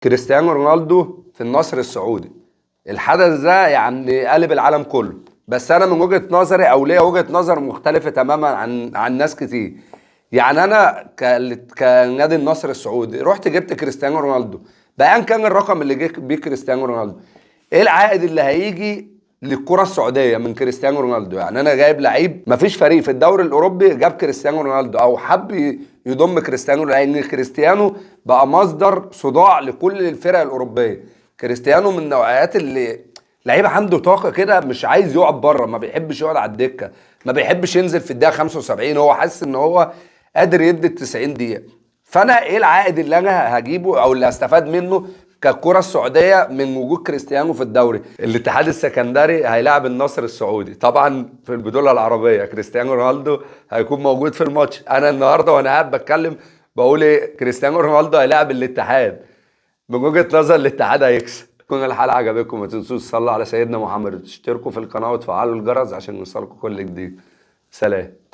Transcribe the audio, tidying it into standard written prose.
كريستيانو رونالدو في النصر السعودي. الحدث ده يعني قلب العالم كله، بس انا من وجهة نظري او ليا وجهة نظر مختلفة تماما عن ناس كتير. يعني انا كنادي النصر السعودي رحت جبت كريستيانو رونالدو بأيا كان الرقم اللي جه بيه كريستيانو رونالدو. ايه العائد اللي هيجي للكرة السعودية من كريستيانو رونالدو؟ يعني انا جايب لعيب، مفيش فريق في الدوري الاوروبي جاب كريستيانو رونالدو او حب يضم كريستيانو، لان كريستيانو بقى مصدر صداع لكل الفرق الاوروبيه. كريستيانو من النوعيات اللي لعيب عنده طاقه كده، مش عايز يقعد بره، ما بيحبش يقعد على الدكه، ما بيحبش ينزل في الدقيقه 75، هو حاسس ان هو قادر يدي ال 90 دقيقه. فانا ايه العائد اللي انا هجيبه او اللي هستفاد منه كالكرة السعودية من وجود كريستيانو في الدوري؟ الاتحاد السكندري هيلاعب النصر السعودي طبعا في البطولة العربية، كريستيانو رونالدو هيكون موجود في الماتش. انا النهارده وانا قاعد بتكلم بقول ايه؟ كريستيانو رونالدو هيلاعب الاتحاد. من وجهة نظر الاتحاد هيكسب. تكون الحلقة عجبتكم، ما تنسوش تصلوا على سيدنا محمد وتشتركوا في القناة وتفعلوا الجرس عشان يوصلكم كل جديد. سلام.